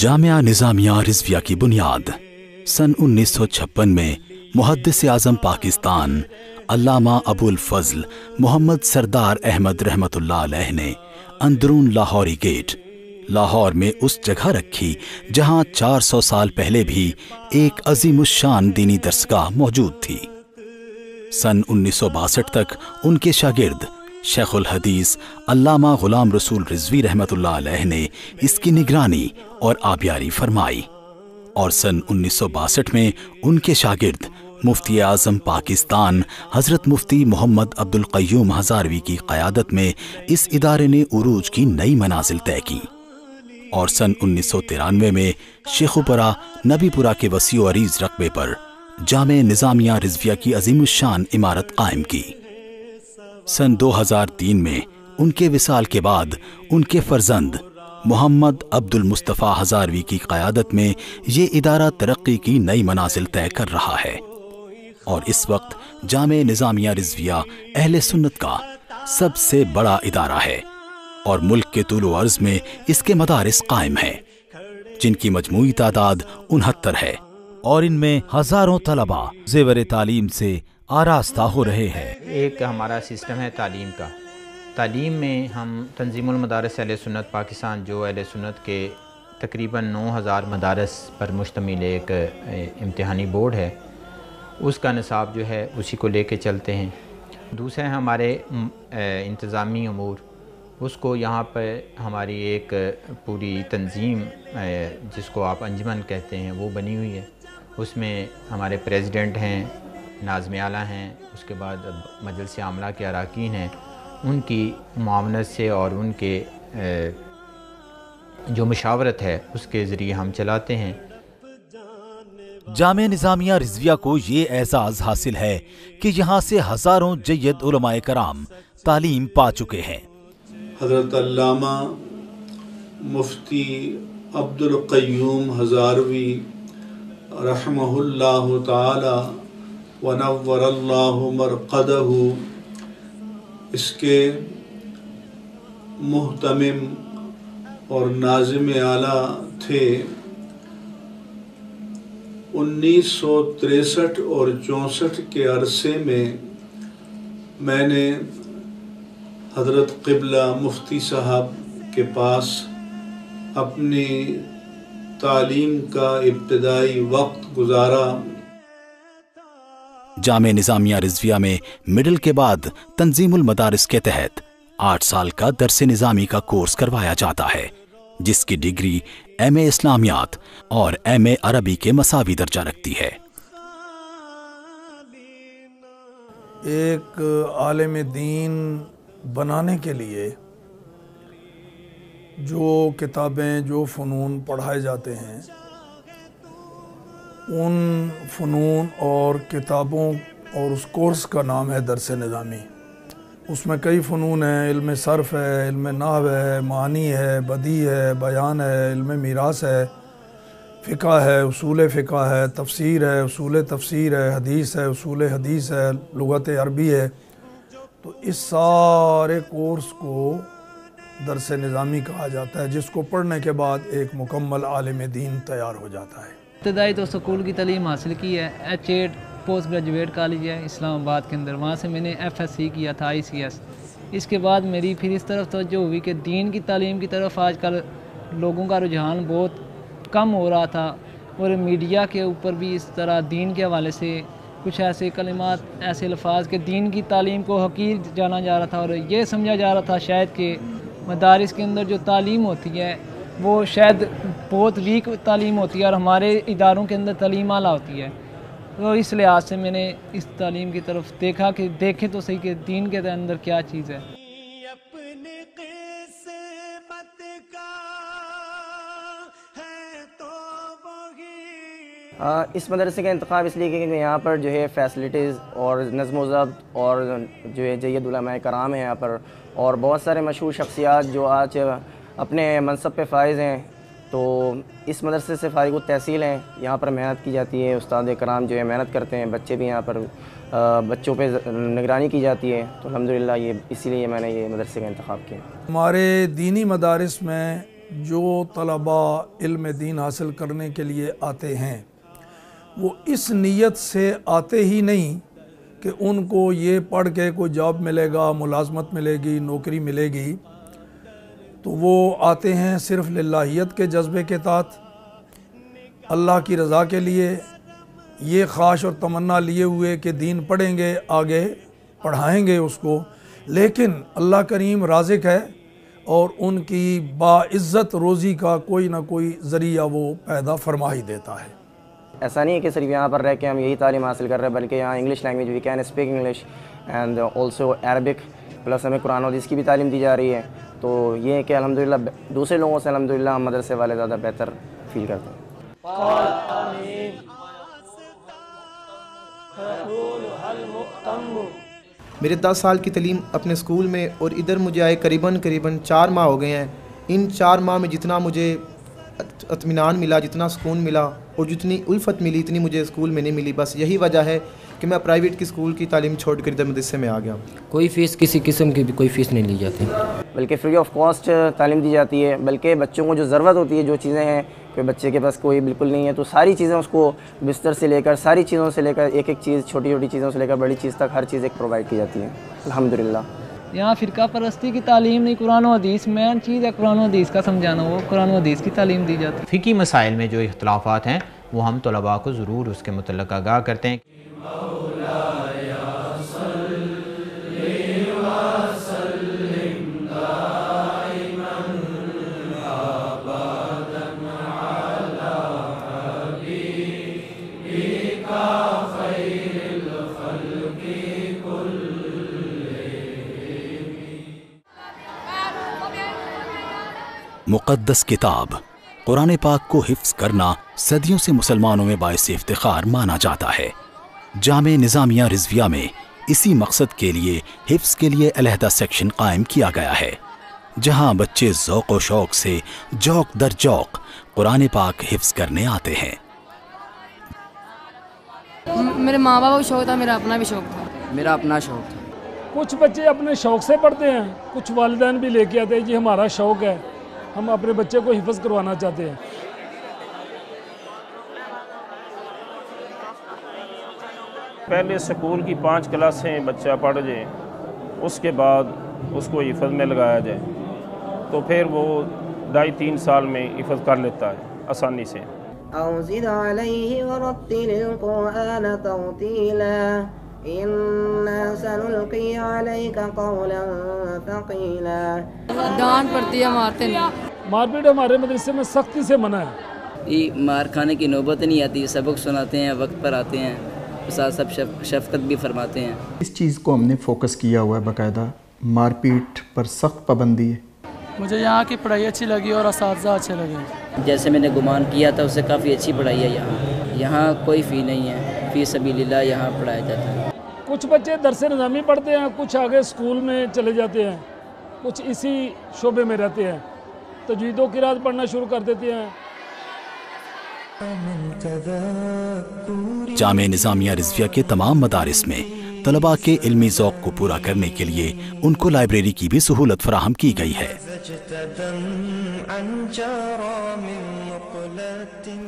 जामिया निज़ामिया रिज़विया की बुनियाद सन 1956 में मुहद्दिस आज़म पाकिस्तान अल्लामा अबुल फज़ल मोहम्मद सरदार अहमद रहमतुल्लाह अलैह ने अंदरून लाहौरी गेट लाहौर में उस जगह रखी जहां 400 साल पहले भी एक अज़ीमुश्शान दीनी दरसगाह मौजूद थी। सन 1962 तक उनके शागिर्द शेखुल हदीस अल्लामा गुलाम रसूल रिज़वी रहमतुल्लाह अलैह ने इसकी निगरानी और आबियारी फरमाई और सन 1962 में उनके शागिर्द मुफ्ती आज़म पाकिस्तान हज़रत मुफ्ती मोहम्मद अब्दुल क़य्यूम हज़ारवी की क़यादत में इस इदारे ने उरूज की नई मनाजिल तय की और सन 1993 में शेखुपुरा नबीपुरा के वसीओ अरीज रकबे पर जामे निज़ामिया रिज़विया की अज़ीमुश्शान इमारत कायम की। सन 2003 में उनके विसाल के बाद उनके फर्जंद मोहम्मद अब्दुल मुस्तफ़ा हज़ारवी की क़यादत में ये इदारा तरक्की की नई मनाजिल तय कर रहा है और इस वक्त जामे निज़ामिया रिज़विया अहले सुन्नत का सबसे बड़ा इदारा है और मुल्क के तूल अर्ज़ में इसके मदारिस कायम हैं जिनकी मजमूई तादाद 69 है और इनमें हज़ारों तलबा ज़ेवर तालीम से आरास्ता हो रहे हैं। एक हमारा सिस्टम है तालीम का। तालीम में हम तंजीमुल मदारिस अहले सुन्नत पाकिस्तान जो अहले सुन्नत के तकरीबन 9000 मदारिस पर मुश्तमिल एक इम्तिहानी बोर्ड है, उसका निसाब जो है उसी को लेके चलते हैं। दूसरे हमारे इंतज़ामी अमूर, उसको यहाँ पर हमारी एक पूरी तंजीम जिसको आप अंजुमन कहते हैं वो बनी हुई है। उसमें हमारे प्रेसिडेंट हैं, नाज़िम आला हैं, उसके बाद मजलिस आमला के अरकान हैं, उनकी मुआवनत से और उनके जो मशावरत है उसके ज़रिए हम चलाते हैं। जामे निज़ामिया रिज़विया को ये एज़ाज़ हासिल है कि यहाँ से हज़ारों जय्यद उलमाए कराम तालीम पा चुके हैं। हज़रत अल्लामा मुफ्ती अब्दुल क़य्यूम हज़ारवी रहमहुल्लाहु ताला व नव्वरल्लाहु मरक़दहु इसके मुहतमिम और नाज़िम आला थे। 1963 और 64 के अरसे में मैंने हज़रत क़िबला मुफ्ती साहब के पास अपनी तालीम का इब्तिदाई वक्त गुजारा। जामे निज़ामिया रिज़विया में मिडिल के बाद तंजीमुल मदारिस के तहत 8 साल का दर्स निज़ामी का कोर्स करवाया जाता है जिसकी डिग्री एमए इस्लामियात और एमए अरबी के मसावी दर्जा रखती है। एक आलिम दीन बनाने के लिए जो किताबें जो फ़नून पढ़ाए जाते हैं उन फ़नून और किताबों और उस कोर्स का नाम है दर्स निज़ामी। उसमें कई फ़नून हैं, इल्म सर्फ़ है, इल्म नाहव है, मानी है, बदी है, बयान है, इल्म मीरास है, फ़िक़्ह है, उसूल फ़िक़्ह है, तफ़सीर है, उसूल तफ़सीर है, हदीस है, उसूल हदीस है, लुग़त अरबी है। तो इस सारे कोर्स को दर्स निज़ामी कहा जाता है जिसको पढ़ने के बाद एक मुकम्मल आलिम दीन तैयार हो जाता है। इब्तदाई तो स्कूल की तालीम हासिल की है, H8 पोस्ट ग्रेजुएट कॉलेज है इस्लामाबाद के अंदर, वहाँ से मैंने FSC किया था ICS। इसके बाद मेरी फिर इस तरफ तवज्जो हुई कि दीन की तालीम की तरफ आजकल लोगों का रुझान बहुत कम हो रहा था और मीडिया के ऊपर भी इस तरह दीन के हवाले से कुछ ऐसे कलिमात, ऐसे अल्फाज के दीन की तालीम को हकीर जाना जा रहा था और ये समझा जा रहा था शायद कि मदारिस के अंदर जो तालीम होती है वो शायद बहुत वीक तालीम होती है और हमारे इदारों के अंदर तालीम आला होती है। तो इस लिहाज से मैंने इस तालीम की तरफ देखा कि देखें तो सही कि दीन के अंदर क्या चीज़ है। इस मदरसे का इंतखाब इसलिए कि यहाँ पर जो है फैसिलिटीज़ और नज़्म व ज़ब्त और जो है जय्यद उलमाए कराम है यहाँ पर और बहुत सारे मशहूर शख्सियात जो आज अपने मनसब पे फाइज़ हैं। तो इस मदरसे से फ़ारिग़ तहसील हैं, यहाँ पर मेहनत की जाती है, उस्ताद कराम जो है मेहनत करते हैं, बच्चे भी यहाँ पर बच्चों पे निगरानी की जाती है। तो अल्हम्दुलिल्लाह ये इसीलिए मैंने ये मदरसे का इंतखाब किया। हमारे दीनी मदारिस में جو طلبا علم دین حاصل کرنے کے لیے آتے ہیں وہ اس نیت سے آتے ہی نہیں کہ ان کو یہ پڑھ کے کوئی جاب ملے گا، ملازمت ملے گی، نوکری ملے گی، تو وہ آتے ہیں صرف للہیت کے جذبے کے تحت، اللہ کی رضا کے لیے، یہ خواہش اور تمنا لیے ہوئے کہ دین پڑھیں گے، آگے پڑھائیں گے اس کو، لیکن اللہ کریم رازق ہے اور ان کی باعزت روزی کا کوئی نہ کوئی ذریعہ وہ پیدا فرما ہی دیتا ہے۔ ایسا نہیں ہے کہ صرف یہاں پر رہ کے ہم یہی تعلیم حاصل کر رہے ہیں، بلکہ یہاں English language we can speak English and also Arabic, plus ہمیں قرآن و حدیث کی بھی تعلیم دی جا رہی ہے، تو یہ ہے کہ الحمدللہ دوسرے لوگوں سے الحمدللہ ہم مدرسے والے زیادہ بہتر فیل کرتے ہیں۔ میرے 10 سال کی تعلیم اپنے اسکول میں اور ادھر مجھے آئے قریباً 4 ماہ ہو گئے ہیں۔ ان 4 ماہ میں جتنا مجھے اطمینان ملا، جتنا سکون ملا اور جتنی الفت ملی اتنی مجھے اسکول میں نہیں ملی۔ بس یہی وجہ ہے کہ میں پرائیویٹ کی اسکول کی تعلیم چھوڑ کر ادھر مدرسے میں آ گیا۔ کوئی فیس کسی قسم کی بھی کوئی فیس نہیں لی جاتی، بلکہ فری آف کاسٹ تعلیم دی جاتی ہے، بلکہ بچوں کو جو ضرورت ہوتی ہے، جو چیزیں ہیں کہ بچے کے پاس کوئی بالکل نہیں ہے، تو ساری چیزیں اس کو بستر سے لے کر ساری چیزوں سے لے کر ایک چیز، چھوٹی چھوٹی چیزوں سے لے کر بڑی چیز تک ہر چیز ایک پرووائڈ کی جاتی ہے الحمدللہ۔ یہاں فرقہ پرستی کی تعلیم نہیں، قرآن و حدیث مین چیز ہے، قرآن و حدیث کا سمجھانا، وہ قرآن و حدیث کی تعلیم دی جاتی ہے۔ فقہی مسائل میں جو اختلافات ہیں وہ ہم طلباء کو ضرور اس کے متعلق آگاہ کرتے ہیں۔ مقدس کتاب قرآن پاک کو حفظ کرنا صدیوں سے مسلمانوں میں باعث افتخار مانا جاتا ہے۔ جامع نظامیہ رضویہ میں اسی مقصد کے لیے حفظ کے لیے علیحدہ سیکشن قائم کیا گیا ہے، جہاں بچے ذوق و شوق سے جوق در جوق قرآن پاک حفظ کرنے آتے ہیں۔ میرے ماں باپ کو شوق تھا، میرا اپنا بھی شوق تھا۔ میرا اپنا شوق تھا۔ کچھ بچے اپنے شوق سے پڑھتے ہیں، کچھ والدین بھی لے کے آتے ہیں، جی ہمارا شوق ہے، ہم اپنے بچے کو حفظ کروانا چاہتے ہیں۔ پہلے سکول کی 5 کلاسیں بچہ پڑھ جائے، اس کے بعد اس کو حفظ میں لگایا جائے تو پھر وہ 2.5-3 سال میں حفظ کر لیتا ہے آسانی سے۔ أوزد عليه ورتل القرآن ترتيلا إنا سنلقي عليك قولا ثقيلا۔ ڈانٹ پڑتی ہے، مارتے نہیں۔ مار پیٹ ہمارے مدرسے میں سختی سے منع ہے۔ مار کھانے کی نوبت نہیں آتی، سبق سناتے ہیں، وقت پر آتے ہیں، ساتھ سب شفقت بھی فرماتے ہیں۔ اس چیز کو ہم نے فوکس کیا ہوا ہے، باقاعدہ مار پیٹ پر سخت پابندی ہے۔ مجھے یہاں کی پڑھائی اچھی لگی اور اساتذہ اچھے لگے۔ جیسے میں نے گمان کیا تھا اس سے کافی اچھی پڑھائی ہے یہاں کوئی فی نہیں ہے، فی سبیل اللہ یہاں پڑھایا جاتا ہے۔ کچھ بچے درس نظامی پڑھتے ہیں، کچھ آگے اسکول میں چلے جاتے ہیں، کچھ اسی شعبے میں رہتے ہیں، تجوید و قرات پڑھنا شروع کر دیتے ہیں۔ جامع نظامیہ رضویہ کے تمام مدارس میں طلباء کے علمی ذوق کو پورا کرنے کے لیے ان کو لائبریری کی بھی سہولت فراہم کی گئی ہے۔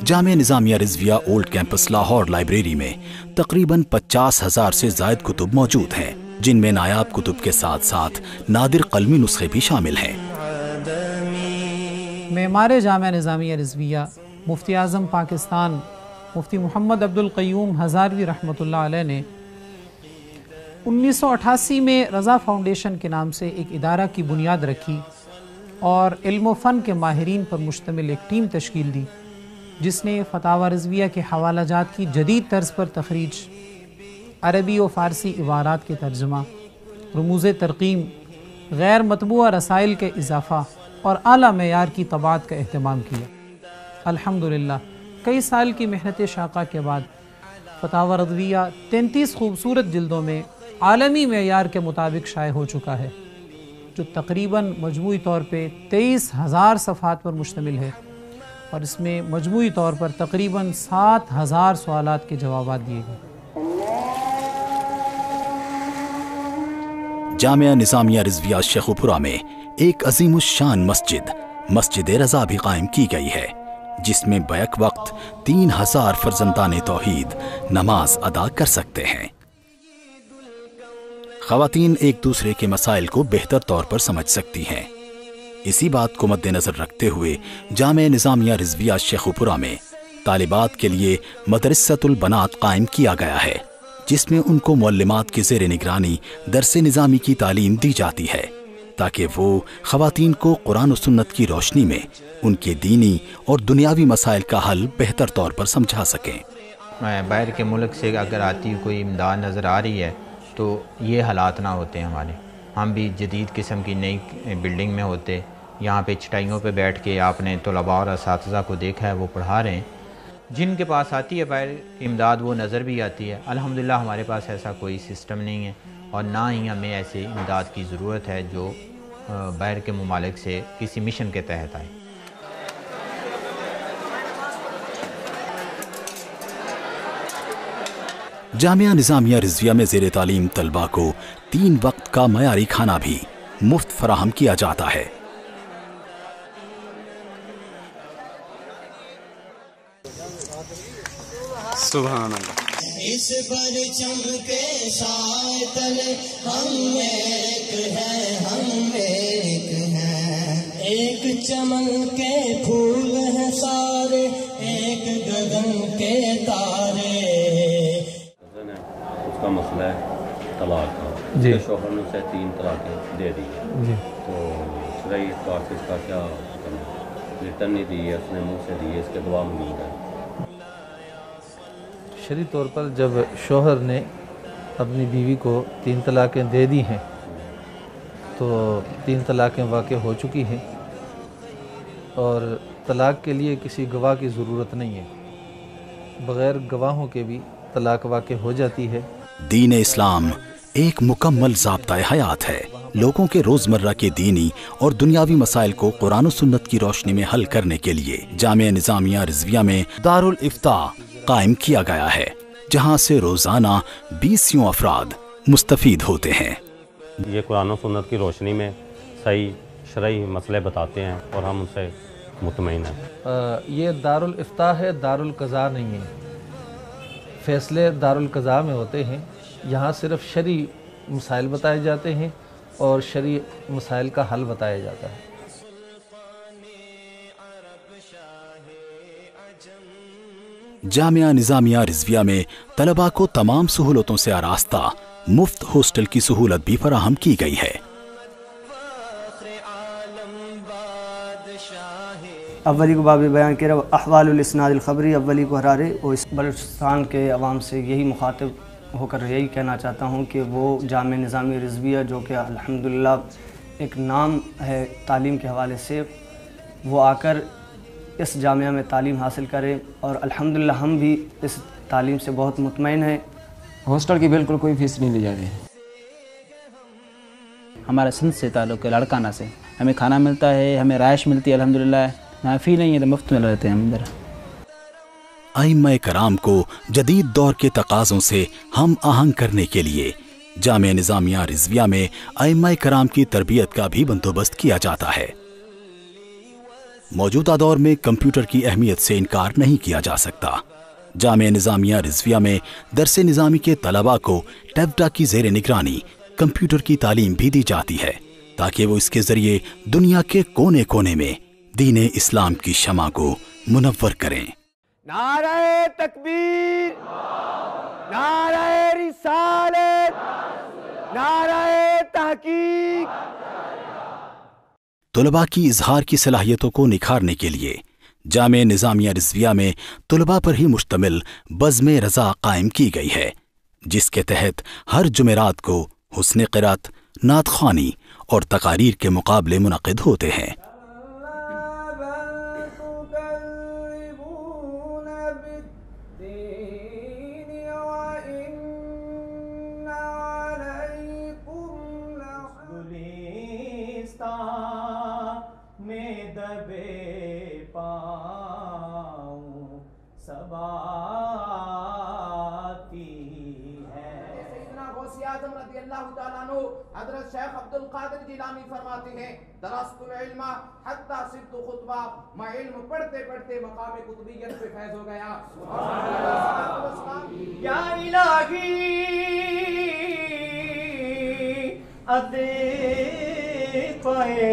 Jamia Nizamia Rizvia old campus Lahore library میں تقریباً 50,000 سے زائد کتب موجود ہیں، جن میں نایاب کتب کے ساتھ ساتھ نادر قلمی نسخے بھی شامل ہیں۔ معمار جامع نظامیہ رضویہ مفتی اعظم پاکستان مفتی محمد عبد القیوم ہزاروی رحمۃ اللہ علیہ نے 1988 میں رضا فاؤنڈیشن کے نام سے ایک ادارہ کی بنیاد رکھی اور علم و فن کے ماہرین پر مشتمل ایک ٹیم تشکیل دی، جس نے فتاوی رضویہ کے حوالہ جات کی جدید طرز پر تخریج، عربی و فارسی عبارات کے ترجمہ، رموز ترقیم، غیر مطبوعہ رسائل کے اضافہ اور اعلیٰ معیار کی طباعت کا اہتمام کیا۔ الحمدللہ کئی سال کی محنت شاقہ کے بعد فتاوی رضویہ 33 خوبصورت جلدوں میں عالمی معیار کے مطابق شائع ہو چکا ہے، جو تقریباً مجموعی طور پہ 23,000 صفحات پر مشتمل ہے، اور اس میں مجموعی طور پر تقریباً 7,000 سوالات کے جوابات دیے گئے۔ جامعہ نظامیہ رضویہ شیخوپورہ میں ایک عظیم الشان مسجد मस्जिद रज़ा भी कायम की गई है, जिसमें बैक वक्त 3000 फर्जंदान तौहीद नमाज अदा कर सकते हैं। ख़वातीन एक दूसरे के मसाइल को बेहतर तौर पर समझ सकती हैं। इसी बात को मद्देनज़र रखते हुए जामे निज़ामिया रिज़विया शेखुपुरा में तालिबात के लिए मदरसतुल बनात कायम किया गया है, जिसमें उनको मुअल्लिमात की ज़ेर निगरानी दरस निज़ामी की तालीम दी जाती है, ताकि वो ख़वातीन को कुरान और सुन्नत की रोशनी में उनके दीनी और दुनियावी मसाइल का हल बेहतर तौर पर समझा सकें। बाहर के मुल्क से अगर आती हुई कोई इमदाद नज़र आ रही है तो ये हालात ना होते हैं हमारे। हम भी जदीद किस्म की नई बिल्डिंग में होते, यहाँ पे चटाइयों पे बैठ के आपने तलबा और असातिज़ा को देखा है वो पढ़ा रहे हैं। जिनके पास आती है बाहर इमदाद वो नज़र भी आती है। अल्हम्दुलिल्लाह हमारे पास ऐसा कोई सिस्टम नहीं है और ना ही हमें ऐसे इमदाद की ज़रूरत है जो बाहर के ममालिक से किसी मिशन के तहत आए। जामिया निज़ामिया रिज़विया में ज़ेर तालीम तलबा को 3 वक्त का मयारी खाना भी मुफ्त फराहम किया जाता है। सुभान अल्लाह। इस परचम के साए तले हम एक हैं, हम एक हैं। एक चमन के फूल हैं सारे, एक गगन के तारे। उसका मसला है तलाक का। जी। शौहर ने उसे 3 तलाक़ें दे दी है, तो शरई एतबार से इसका क्या रिटर्न नहीं दी है, उसने मुँह से दी है, इसके दुआ मौजूद है। शरई तौर पर जब शौहर ने अपनी बीवी को 3 तलाक़ें दे दी हैं तो 3 तलाक़ें वाक़ई हो चुकी हैं और तलाक़ के लिए किसी गवाह की ज़रूरत नहीं है, बग़ैर गवाहों के भी तलाक़ वाक़ई हो जाती है। दीन इस्लाम एक मुकम्मल ज़ाब्ता हयात है। लोगों के रोज़मर्रा के दीनी और दुनियावी मसाइल को कुरान और सुन्नत की रोशनी में हल करने के लिए जामिया निज़ामिया रिज़विया में दारुल इफ्ता कायम किया गया है, जहां से रोज़ाना 20 अफराद मुस्तफ़ीद होते हैं। ये कुरान और सुन्नत की रोशनी में सही शरई मसले बताते हैं और हम उनसे मुतमईन हैं। ये दारुल इफ्ता है, दारुल क़ज़ा नहीं है। फ़ैसले दारुल क़ज़ा में होते हैं, यहाँ सिर्फ शरई मसाइल बताए जाते हैं और शरई मसाइल का हल बताया जाता है। जामिया निज़ामिया रिज़विया में तलबा को तमाम सहूलतों से आरास्ता मुफ्त हॉस्टल की सहूलत भी फराहम की गई है। अव्वली को बाब बयान के अहवालुल इस्नादिल ख़बरी अव्वली को हरारे और इस बलूचिस्तान के अवाम से यही मुखातिब होकर यही कहना चाहता हूँ कि वो जामिया निज़ामिया रिज़विया जो कि अल्हम्दुलिल्लाह एक नाम है तालीम के हवाले से, वो आकर इस जामिया में तालीम हासिल करें और अल्हम्दुलिल्लाह हम भी इस तालीम से बहुत मुतमईन हैं। हॉस्टल की बिल्कुल कोई फ़ीस नहीं ली जा रही है। हमारा सिंध से ताल्लुक़ है, लड़काना से। हमें खाना मिलता है, हमें राइश मिलती है अल्हम्दुलिल्लाह। ना फ़ी नहीं है तो मुफ्त में रहते हैं हम इधर। आइम्मा कराम को जदीद दौर के तकाज़ों से हम आहंग करने के लिए जामिया निज़ामिया रिज़विया में आइम्मा कराम की तरबियत का भी बंदोबस्त किया जाता है। मौजूदा दौर में कंप्यूटर की अहमियत से इनकार नहीं किया जा सकता। जामिया निज़ामिया रिज़विया में दरसे निज़ामी के तलबा को टैबटा की ज़ेर निगरानी कंप्यूटर की तालीम भी दी जाती है, ताकि वो इसके ज़रिए दुनिया के कोने कोने में दीन इस्लाम की शमा को मुनव्वर करें। नारे तकबीर, नारे रिसालत, नारे तहकीक। तलबा की इजहार की सलाहियतों को निखारने के लिए जामिया निज़ामिया रिज़विया में तलबा पर ही मुश्तमिल बज़्म रज़ा कायम की गई है, जिसके तहत हर जुमेरात को हुस्न क़िरात, नात ख़्वानी और तकारीर के मुकाबले मुनक़िद होते हैं। में दबे पाऊं सबाती है। सैयदना गौसे आज़म रज़ियल्लाहु ताला अन्हु حضرت شیخ عبد القادر جیلانی فرماتے ہیں درست العلم حتی صرت خطبہ، میں علم پڑھتے پڑھتے مقام قطبیت پہ فیض ہو گیا. یا الہی عطے پائے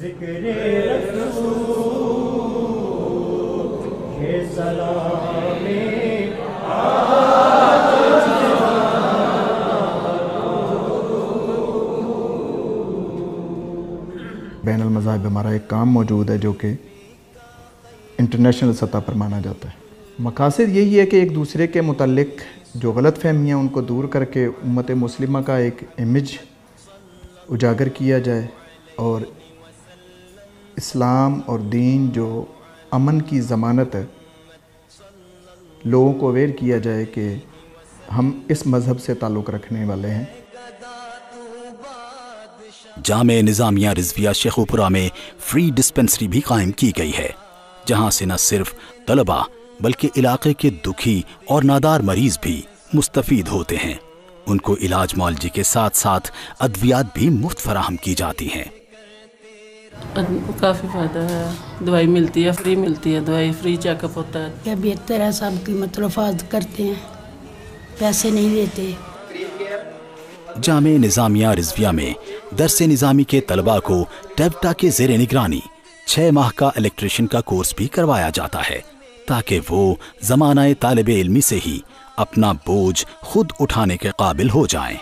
ذکر رسول یہ سلام بین المذاہب ہمارا ایک کام موجود ہے جو کہ انٹرنیشنل سطح پر مانا جاتا ہے. مقاصد یہی ہے کہ ایک دوسرے کے متعلق جو غلط فہمیاں ان کو دور کر کے امت مسلمہ کا ایک امیج اجاگر کیا جائے اور اسلام اور دین جو امن کی ضمانت ہے لوگوں کو اویئر کیا جائے کہ ہم اس مذہب سے تعلق رکھنے والے ہیں. جامع نظامیہ رضویہ شیخوپورہ میں فری ڈسپنسری بھی قائم کی گئی ہے، جہاں سے نہ صرف طلبہ بلکہ علاقے کے دکھی اور نادار مریض بھی مستفید ہوتے ہیں. ان کو علاج معالجے کے ساتھ ساتھ ادویات بھی مفت فراہم کی جاتی ہیں. کافی فائدہ ہے، دوائی ملتی ہے، فری ملتی ہے دوائی، فری چیک اپ ہوتا ہے. کیا بہتر ہے، سب کی مطلوبات کرتے ہیں، پیسے نہیں دیتے. جامع نظامیہ رضویہ میں درس نظامی کے طلباء کو ٹیبٹا کے زیر نگرانی 6 ماہ کا الیکٹریشین کا کورس بھی کروایا جاتا ہے تاکہ وہ زمانہ طالب علمی سے ہی اپنا بوجھ خود اٹھانے کے قابل ہو جائیں.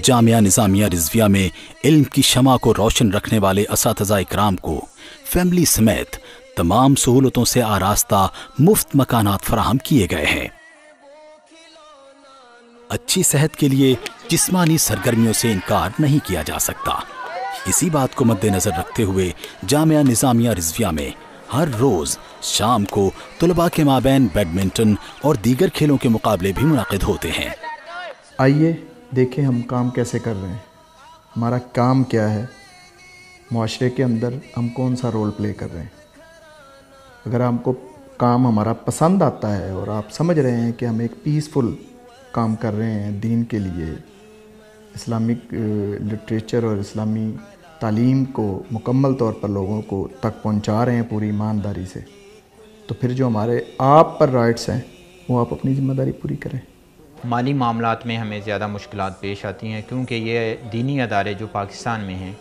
جامعہ نظامیہ رضویہ میں علم کی شمع کو روشن رکھنے والے اساتذہ اکرام کو فیملی سمیت تمام سہولتوں سے آراستہ مفت مکانات فراہم کیے گئے ہیں. اچھی صحت کے لیے جسمانی سرگرمیوں سے انکار نہیں کیا جا سکتا. اسی بات کو مد نظر رکھتے ہوئے جامعہ نظامیہ رضویہ میں ہر روز شام کو طلباء کے مابین بیڈمنٹن اور دیگر کھیلوں کے مقابلے بھی منعقد ہوتے ہیں. آئیے دیکھیں ہم کام کیسے کر رہے ہیں، ہمارا کام کیا ہے، معاشرے کے اندر ہم کون سا رول پلے کر رہے ہیں. اگر آپ کو کام ہمارا پسند آتا ہے اور آپ سمجھ رہے ہیں کہ ہم ایک پیسفل کام کر رہے ہیں دین کے لیے، اسلامک لٹریچر اور اسلامی تعلیم کو مکمل طور پر لوگوں کو تک پہنچا رہے ہیں پوری ایمانداری سے، تو پھر جو ہمارے آپ پر رائٹس ہیں وہ آپ اپنی ذمہ داری پوری کریں. مالی معاملات میں ہمیں زیادہ مشکلات پیش آتی ہیں کیونکہ یہ دینی ادارے جو پاکستان میں ہیں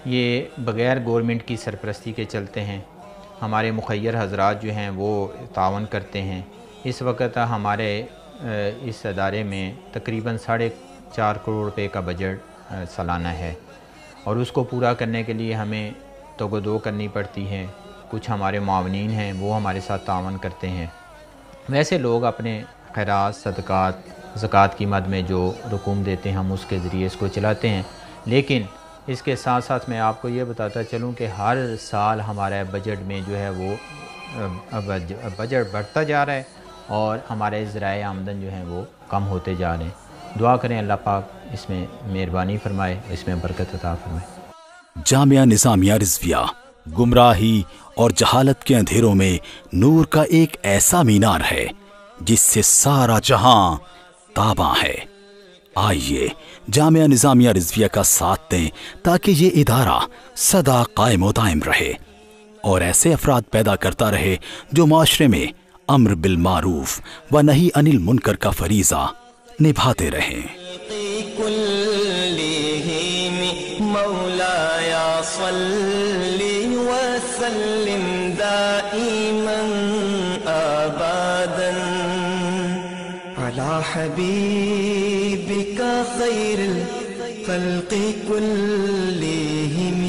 یہ بغیر گورنمنٹ کی سرپرستی کے چلتے ہیں. ہمارے مخیر حضرات جو ہیں وہ تعاون کرتے ہیں. اس وقت ہمارے اس ادارے میں تقریباً 4.5 کروڑ روپے کا بجٹ سالانہ ہے اور اس کو پورا کرنے کے لیے ہمیں توگو کرنی پڑتی ہے. کچھ ہمارے معاونین ہیں وہ ہمارے ساتھ تعاون کرتے ہیں. ویسے لوگ اپنے خیرات، صدقات، زکوٰۃ کی مد میں جو رقوم دیتے ہیں ہم اس کے ذریعے اس کو چلاتے ہیں. لیکن اس کے ساتھ ساتھ میں آپ کو یہ بتاتا چلوں کہ ہر سال ہمارے بجٹ میں جو ہے وہ بجٹ بڑھتا جا رہا ہے اور ہمارے ذرائع آمدن جو ہیں وہ کم ہوتے جا رہے ہیں. دعا کریں اللہ پاک اس میں مہربانی فرمائے، اس میں برکت عطا فرمائے. جامعہ نظامیہ رضویہ گمراہی اور جہالت کے اندھیروں میں نور کا ایک ایسا مینار ہے جس سے سارا جہاں تاباں ہے. آئیے جامعہ نظامیہ رضویہ کا ساتھ دیں تاکہ یہ ادارہ سدا قائم و دائم رہے اور ایسے افراد پیدا کرتا رہے جو معاشرے میں امر بالمعروف و نہی عن المنکر کا فریضہ نبھاتے رہیں. مولایا صلی وسلم دائما ابدا علی حبیبک خیر الخلق کلہم